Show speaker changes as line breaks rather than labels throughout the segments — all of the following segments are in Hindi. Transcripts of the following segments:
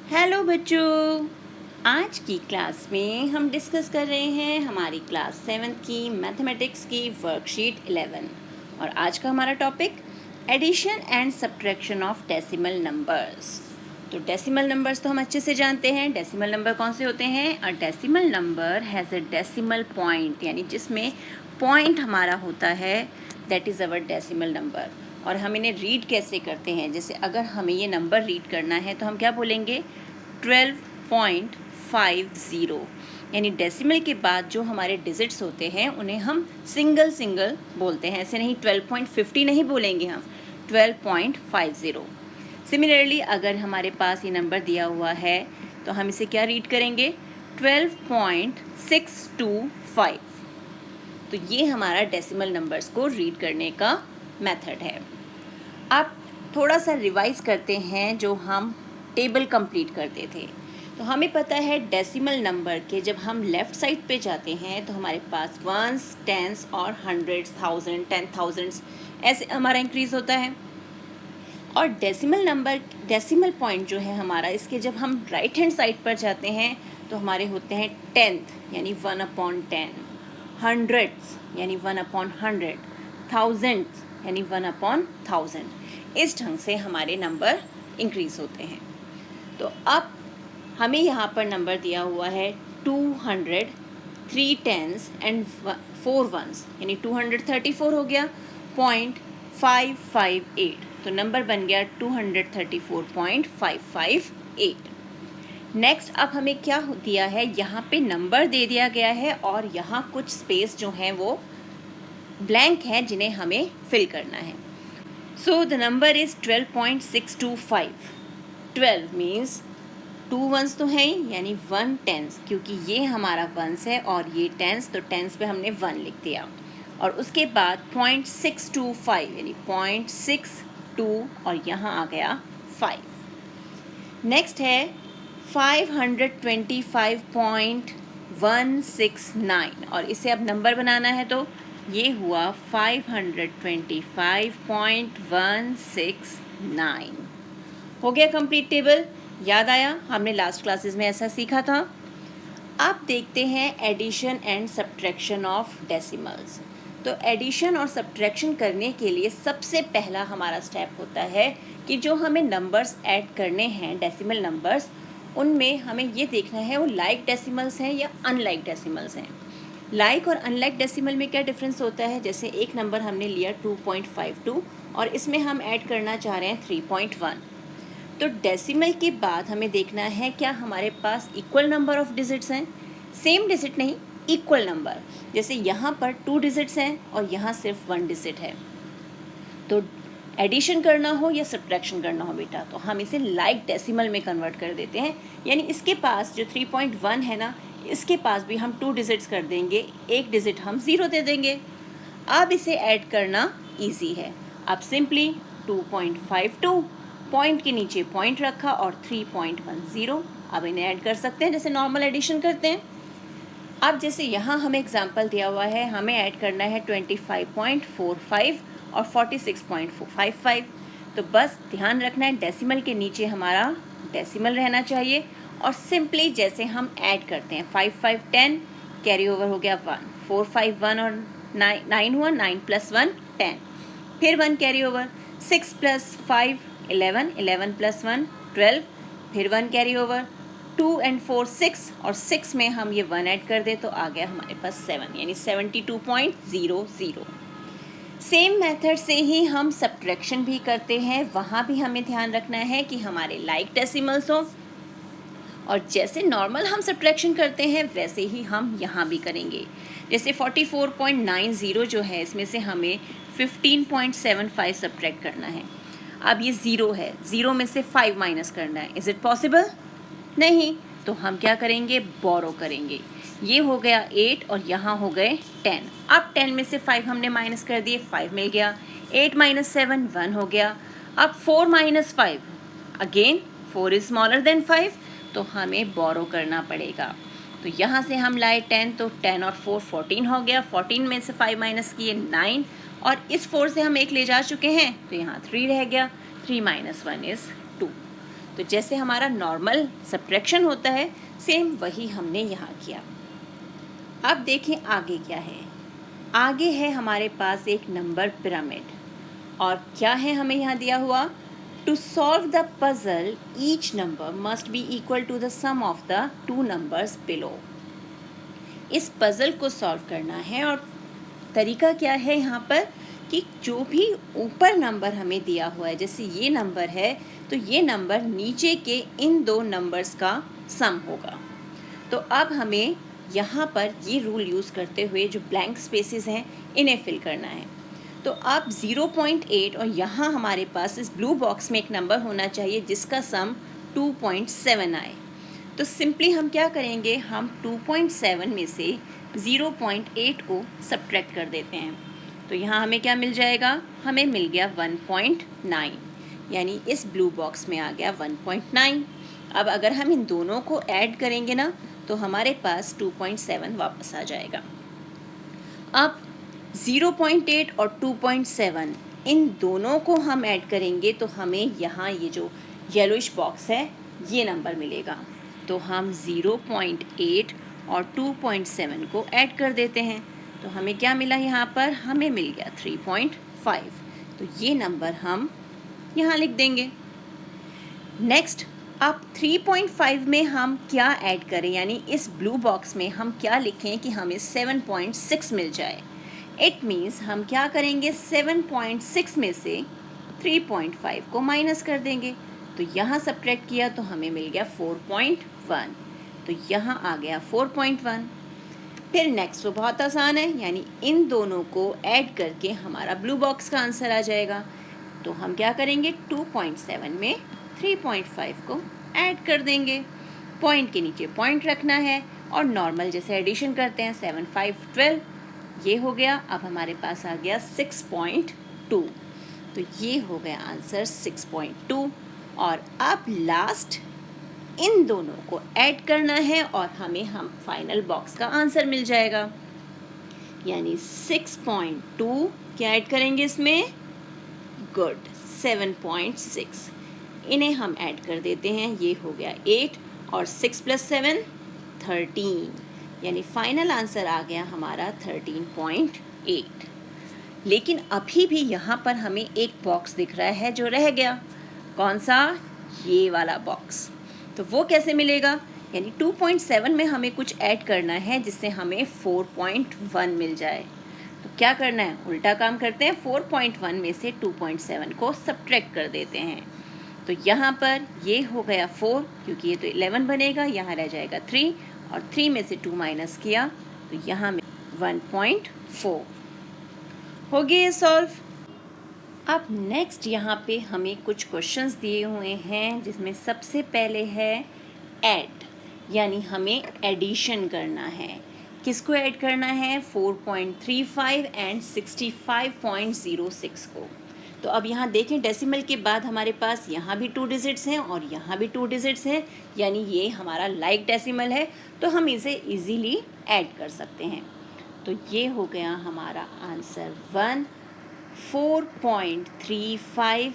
हेलो बच्चों, आज की क्लास में हम डिस्कस कर रहे हैं हमारी क्लास 7th की मैथमेटिक्स की वर्कशीट 11 और आज का हमारा topic addition and subtraction of decimal numbers. तो डेसिमल नंबर्स तो हम अच्छे से जानते हैं। डेसिमल नंबर कौन से होते हैं? A decimal number has a decimal point, यानी जिसमें पॉइंट हमारा होता है, that is our decimal number. और हम इन्हें रीड कैसे करते हैं? जैसे अगर हमें ये नंबर रीड करना है तो हम क्या बोलेंगे? 12.50, यानी डेसिमल के बाद जो हमारे डिजिट्स होते हैं उन्हें हम सिंगल सिंगल बोलते हैं। ऐसे नहीं 12.50 नहीं बोलेंगे, हम 12.50। सिमिलरली अगर हमारे पास ये नंबर दिया हुआ है तो हम इसे क्या रीड करेंगे? 12.625। तो ये हमारा डेसिमल नंबर्स को रीड करने का मेथड है। अब थोड़ा सा रिवाइज करते हैं जो हम टेबल कंप्लीट करते थे। तो हमें पता है डेसिमल नंबर के जब हम लेफ़्ट साइड पे जाते हैं तो हमारे पास वंस, टेंस और हंड्रेड्स, थाउजेंड, 10,000 ऐसे हमारा इंक्रीज़ होता है। और डेसिमल नंबर, डेसिमल पॉइंट जो है हमारा, इसके जब हम राइट हैंड साइड पर जाते हैं तो हमारे होते हैं 10th यानी 1/10, हंड्रेड्स यानी 1/100, थाउजेंड्स यानी 1/1000। इस ढंग से हमारे नंबर इंक्रीज़ होते हैं। तो अब हमें यहाँ पर नंबर दिया हुआ है 200, 3 टेंस एंड 4 वंस, यानी 234 हो गया 0.558। तो नंबर बन गया 234.558। नेक्स्ट अब हमें क्या दिया है? यहाँ पे नंबर दे दिया गया है और यहाँ कुछ स्पेस जो हैं वो ब्लैंक हैं जिन्हें हमें फिल करना है। So the number is 12.625। 12 means 2 ones तो हैं ही, यानी 1 टेंस, क्योंकि ये हमारा वंस है और ये टेंस, तो टेंस पे हमने 1 लिख दिया। और उसके बाद 0.625 यानी 0.62 और यहाँ आ गया 5। नेक्स्ट है 525.169 और इसे अब नंबर बनाना है तो ये हुआ 525.169। हो गया कंप्लीट टेबल। याद आया? हमने लास्ट क्लासेस में ऐसा सीखा था। अब देखते हैं addition and subtraction of decimals. तो एडिशन और सब्ट्रैक्शन करने के लिए सबसे पहला हमारा स्टेप होता है कि जो हमें नंबर्स ऐड करने हैं, डेसिमल नंबर्स, उनमें हमें ये देखना है वो लाइक डेसिमल्स हैं या अनलाइक डेसिमल्स हैं। लाइक और अनलाइक डेसिमल में क्या डिफरेंस होता है? जैसे एक नंबर हमने लिया 2.52 और इसमें हम ऐड करना चाह रहे हैं 3.1। तो डेसिमल के बाद हमें देखना है क्या हमारे पास इक्वल नंबर ऑफ डिजिट्स हैं, सेम डिजिट नहीं, इक्वल नंबर। जैसे यहाँ पर 2 डिजिट्स हैं और यहाँ सिर्फ 1 डिजिट है। तो एडिशन करना हो या सब्ट्रैक्शन करना हो बेटा, तो हम इसे लाइक डेसिमल में कन्वर्ट कर देते हैं। यानी इसके पास जो 3.1 है ना, इसके पास भी हम 2 डिजिट्स कर देंगे, एक डिजिट हम 0 दे देंगे। अब इसे ऐड करना ईजी है। अब सिंपली 2.52, पॉइंट के नीचे पॉइंट रखा और 3.10, अब इन्हें ऐड कर सकते हैं जैसे नॉर्मल एडिशन करते हैं। अब जैसे यहाँ हमें एग्जांपल दिया हुआ है, हमें ऐड करना है 25.45 और 46.55। तो बस ध्यान रखना है डेसिमल के नीचे हमारा डेसिमल रहना चाहिए। और सिंपली जैसे हम ऐड करते हैं 5 5 10, कैरी ओवर हो गया 1, 4 5 1 और 9 हुआ, 9 + 1 10, फिर 1 कैरी ओवर, 6 + 5 11, 11 + 1 12, फिर 1 कैरी ओवर, 2 और 4 6 और 6 में हम ये 1 ऐड कर दें तो आ गया हमारे पास 7, यानी 72.00। सेम मेथड से ही हम सब्ट्रैक्शन भी करते हैं। वहाँ भी हमें ध्यान रखना है कि हमारे लाइक डेसिमल्स हों और जैसे नॉर्मल हम सब्ट्रैक्शन करते हैं वैसे ही हम यहाँ भी करेंगे। जैसे 44.90 जो है, इसमें से हमें 15.75 सब्ट्रैक्ट करना है। अब ये 0 है, 0 में से 5 माइनस करना है। Is it possible? नहीं। तो हम क्या करेंगे? बोरो करेंगे। ये हो गया 8 और यहाँ हो गए 10। अब 10 में से 5 हमने माइनस कर दिए, 5 मिल गया। 8 - 7 1 हो गया। अब 4 - 5, अगेन 4 इज स्मॉलर देन 5, तो हमें बोरो करना पड़ेगा। तो यहाँ से हम लाए 10, तो 10 और 4 14 हो गया। 14 में से 5 माइनस किए 9 और इस 4 से हम 1 ले जा चुके हैं तो यहाँ 3 रह गया। 3 - 1 इज़ 2। तो जैसे हमारा नॉर्मल सब्ट्रैक्शन होता है, सेम वही हमने यहाँ किया। अब देखें आगे क्या है। आगे है हमारे पास एक नंबर पिरामिड, और क्या है हमें यहाँ दिया हुआ, to solve the puzzle each number must be equal to the sum of the two numbers below. इस पजल को सॉल्व करना है, और तरीका क्या है यहाँ पर कि जो भी ऊपर नंबर हमें दिया हुआ है, जैसे ये नंबर है तो ये नंबर नीचे के इन दो नंबर्स का सम होगा। तो अब हमें यहाँ पर ये रूल यूज़ करते हुए जो ब्लैंक स्पेसेस हैं इन्हें फिल करना है। तो अब 0.8 और यहाँ हमारे पास इस ब्लू बॉक्स में एक नंबर होना चाहिए जिसका सम 2.7 आए। तो सिंपली हम क्या करेंगे, हम 2.7 में से 0.8 को सब्ट्रैक्ट कर देते हैं। तो यहाँ हमें क्या मिल जाएगा, हमें मिल गया 1.9, यानी इस ब्लू बॉक्स में आ गया 1.9। अब अगर हम इन दोनों को ऐड करेंगे ना तो हमारे पास 2.7 वापस आ जाएगा। अब 0.8 और 2.7 इन दोनों को हम ऐड करेंगे तो हमें यहाँ ये जो येलोइश बॉक्स है ये नंबर मिलेगा। तो हम 0.8 और 2.7 को ऐड कर देते हैं, तो हमें क्या मिला यहाँ पर, हमें मिल गया 3.5। तो ये नंबर हम यहाँ लिख देंगे। नेक्स्ट, अब 3.5 में हम क्या ऐड करें, यानी इस ब्लू बॉक्स में हम क्या लिखें कि हमें 7.6 मिल जाए। इट मीन्स हम क्या करेंगे, 7.6 में से 3.5 को माइनस कर देंगे। तो यहाँ सब्ट्रैक्ट किया तो हमें मिल गया 4.1, तो यहाँ आ गया 4.1। फिर नेक्स्ट तो बहुत आसान है, यानी इन दोनों को ऐड करके हमारा ब्लू बॉक्स का आंसर आ जाएगा। तो हम क्या करेंगे, 2.7 में 3.5 को ऐड कर देंगे, पॉइंट के नीचे पॉइंट रखना है और नॉर्मल जैसे एडिशन करते हैं 7 5 12, ये हो गया। अब हमारे पास आ गया 6.2, तो ये हो गया आंसर 6.2। और अब लास्ट इन दोनों को ऐड करना है और हमें हम फाइनल बॉक्स का आंसर मिल जाएगा, यानी 6.2 क्या ऐड करेंगे इसमें, गुड 7.6, इन्हें हम ऐड कर देते हैं, ये हो गया 8 और 6 + 7 13, यानी फाइनल आंसर आ गया हमारा 13.8। लेकिन अभी भी यहाँ पर हमें एक बॉक्स दिख रहा है जो रह गया, कौन सा, ये वाला बॉक्स। तो वो कैसे मिलेगा, यानी 2.7 में हमें कुछ ऐड करना है जिससे हमें 4.1 मिल जाए। तो क्या करना है, उल्टा काम करते हैं, 4.1 में से 2.7 को सब्ट्रैक्ट कर देते हैं। तो यहाँ पर ये हो गया 4, क्योंकि ये तो 11 बनेगा, यहाँ रह जाएगा 3 और 3 में से 2 माइनस किया तो यहाँ में 1.4 हो गया सॉल्व। अब नेक्स्ट यहाँ पे हमें कुछ क्वेश्चंस दिए हुए हैं, जिसमें सबसे पहले है ऐड, यानी हमें एडिशन करना है। किसको ऐड करना है, 4.35 एंड 65.06 को। तो अब यहाँ देखें, डेसिमल के बाद हमारे पास यहाँ भी 2 डिजिट्स हैं और यहाँ भी 2 डिजिट्स हैं, यानी ये हमारा लाइक डेसिमल है, तो हम इसे इजीली ऐड कर सकते हैं। तो ये हो गया हमारा आंसर 1, 4.35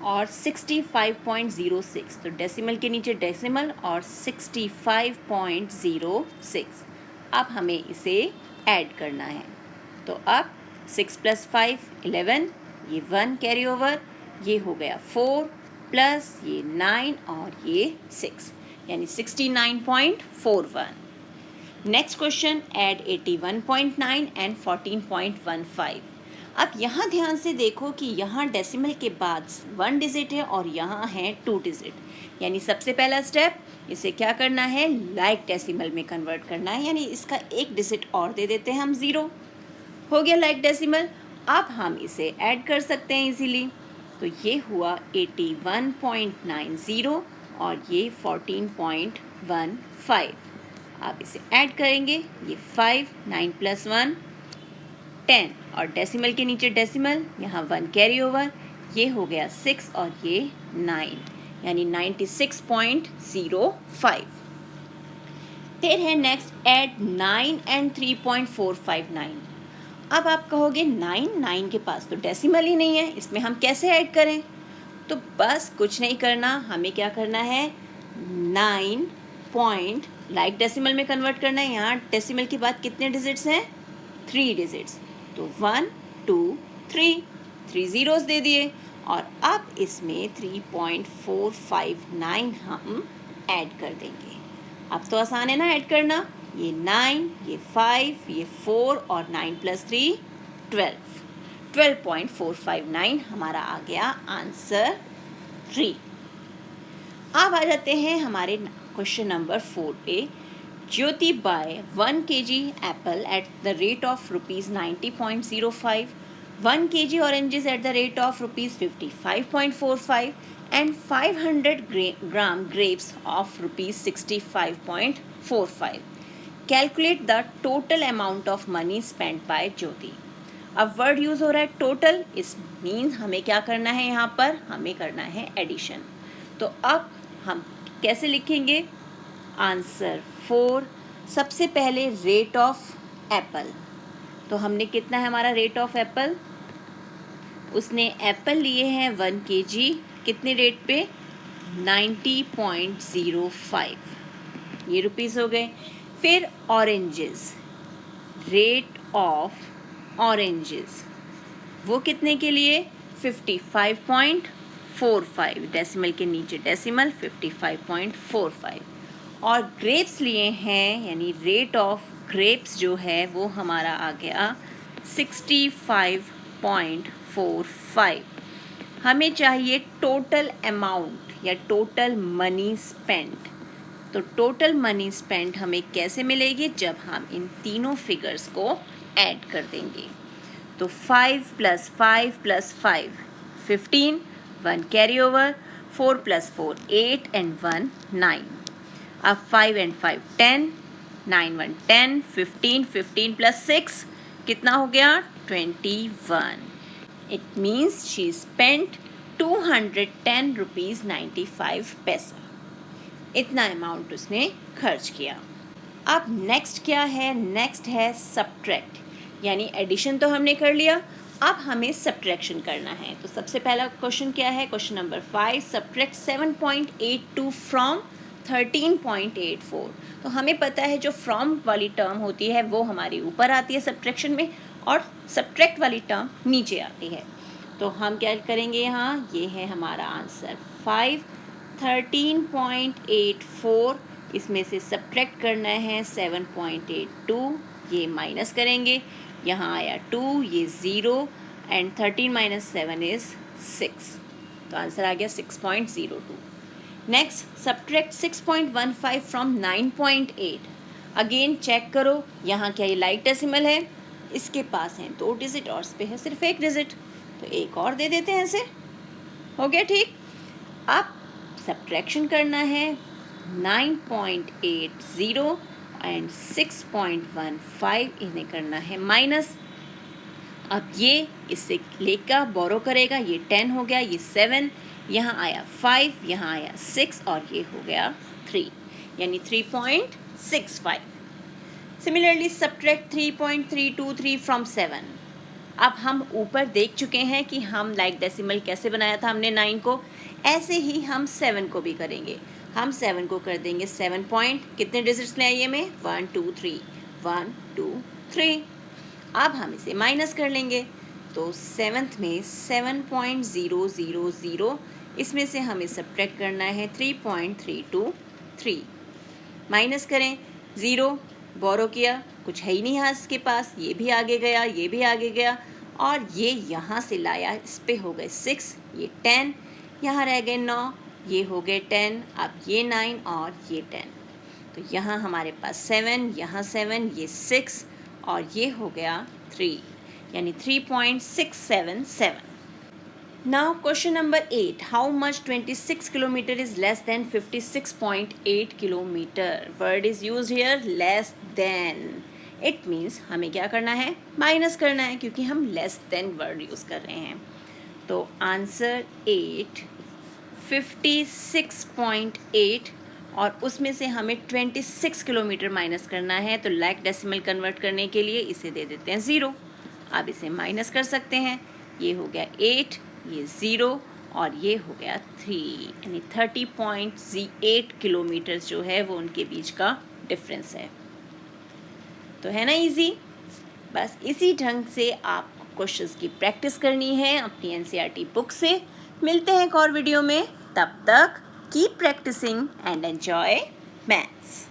और 65.06, तो डेसिमल के नीचे डेसिमल और 65.06। अब हमें इसे ऐड करना है। तो अब 6 + 5 11, ये 1 कैरी ओवर, ये हो गया 4 प्लस ये 9 और ये 6, यानी 69.41। Next question, add 81.9 and 14.15। अब यहाँ ध्यान से देखो कि यहाँ डेसिमल के बाद 1 डिजिट है और यहाँ है 2 डिजिट, यानी सबसे पहला स्टेप इसे क्या करना है, लाइक डेसिमल में कन्वर्ट करना है, यानी इसका एक डिजिट और दे देते हैं हम, 0 हो गया लाइक डेसिमल। अब हम इसे ऐड कर सकते हैं इजीली, तो ये हुआ 81.90 और ये 14.15। आप इसे ऐड करेंगे, ये 5 9 + 1 10 और डेसिमल के नीचे डेसिमल, यहाँ 1 कैरी ओवर, ये हो गया 6 और ये 9, यानी 96.05। फिर है नेक्स्ट, ऐड 9 एंड 3.459। अब आप कहोगे 9 के पास तो डेसिमल ही नहीं है, इसमें हम कैसे ऐड करें। तो बस कुछ नहीं करना, हमें क्या करना है, 9 पॉइंट लाइक डेसिमल में कन्वर्ट करना है। यहाँ डेसिमल के बाद कितने डिजिट्स हैं, 3 डिजिट्स, तो 1 2 3 ज़ीरोस दे दिए, और अब इसमें 3.459 हम ऐड कर देंगे। अब तो आसान है ना ऐड करना, ये 9, ये 5, ये 4 और 9 + 3 12, 12.459 हमारा आ गया आंसर 3। अब आ जाते हैं हमारे क्वेश्चन नंबर 4 पे। Jyoti buy 1 kg apple at the rate of ₹90.05, 1 kg oranges at the rate of ₹55.45 and 500 gram grapes of ₹65.45. Calculate the total amount of money spent by Jyoti. अब वर्ड यूज हो रहा है टोटल, इस मीन हमें क्या करना है, यहाँ पर हमें करना है एडिशन। तो अब हम कैसे लिखेंगे आंसर 4। सबसे पहले रेट ऑफ एप्पल, तो हमने कितना है हमारा रेट ऑफ एप्पल, उसने एप्पल लिए हैं 1 kg, कितने रेट पे, 90.05, ये रुपीस हो गए। फिर ऑरेंजेस, रेट ऑफ ऑरेंजेस वो कितने के लिए, 55.45, डेसिमल के नीचे डेसिमल 55.45। और ग्रेप्स लिए हैं, यानी रेट ऑफ ग्रेप्स जो है वो हमारा आ गया 65.45। हमें चाहिए टोटल अमाउंट या टोटल मनी स्पेंट। तो टोटल मनी स्पेंट हमें कैसे मिलेगी, जब हम इन तीनों फिगर्स को ऐड कर देंगे। तो 5 + 5 + 5 15, 1 कैरी ओवर, 4 + 4 8 and 1 9। अब 5 and 5 10, 9 1 10, 15 15 + 6 कितना हो गया, 21। It means she spent ₹210.95। इतना अमाउंट उसने खर्च किया। अब नेक्स्ट क्या है, नेक्स्ट है सब्ट्रैक्ट, यानी एडिशन तो हमने कर लिया, अब हमें सब्ट्रैक्शन करना है। तो सबसे पहला क्वेश्चन क्या है, क्वेश्चन नंबर 5, सब्ट्रैक्ट 7.82 फ्रॉम 13.84। तो हमें पता है जो फ्रॉम वाली टर्म होती है वो हमारी ऊपर आती है सब्ट्रैक्शन में, और सब्ट्रैक्ट वाली टर्म नीचे आती है। तो हम क्या करेंगे, यहाँ ये है हमारा आंसर 5, 13.84, इसमें से सब्ट्रैक्ट करना है 7.82, ये माइनस करेंगे, यहाँ आया 2, ये 0 एंड 13 - 7 इज़ 6, तो आंसर आ गया 6.02। Next subtract 6.15 from 9.8। Again check करो, यहाँ क्या ये लाइक डेसिमल है, इसके पास हैं 2 डिजिट और इस पे है सिर्फ 1 डिजिट, तो एक और दे देते हैं, ऐसे हो गया ठीक। अब सब्ट्रैक्शन करना है 9.80 एंड 6.15, इन्हें करना है माइनस। अब ये इससे लेकर बोरो करेगा, ये 10 हो गया, ये 7, यहाँ आया 5, यहाँ आया 6 और ये हो गया 3, यानी 3.65। Similarly subtract 3.323 from 7। अब हम ऊपर देख चुके हैं कि हम लाइक डेसिमल कैसे बनाया था हमने 9 को, ऐसे ही हम 7 को भी करेंगे। हम 7 को कर देंगे 7 पॉइंट, कितने डिजिट्स ले आइए में, 1 2 3, 1 2 3। अब हम इसे माइनस कर लेंगे, तो 7th में 7.000, इसमें से हमें सब्ट्रैक्ट करना है 3.323। माइनस करें, 0 बोरो किया, कुछ है ही नहीं यहाँ इसके पास, ये भी आगे गया, ये भी आगे गया, और ये यहाँ से लाया, इस पे हो गए 6, ये 10, यहाँ रह गए 9, ये हो गए 10, अब ये 9 और ये 10, तो यहाँ हमारे पास 7, यहाँ 7, ये 6 और ये हो गया 3, यानी 3.677। Now question number 8, how much 26 kilometer is less than 56.8 kilometer? Word is used here, less than. It means हमें क्या करना है, माइनस करना है, क्योंकि हम लेस देन वर्ड यूज़ कर रहे हैं। तो आंसर 8 56.8, और उसमें से हमें 26 किलोमीटर माइनस करना है, तो लाइक डेसिमल कन्वर्ट करने के लिए इसे दे देते हैं 0। अब इसे माइनस कर सकते हैं, ये हो गया 8, ये 0 और ये हो गया 3, यानी 30.8 किलोमीटर जो है वो उनके बीच का डिफरेंस है। तो है ना इजी। बस इसी ढंग से आपको क्वेश्चंस की प्रैक्टिस करनी है अपनी एनसीईआरटी बुक से। मिलते हैं एक और वीडियो में, तब तक keep practising and enjoy maths.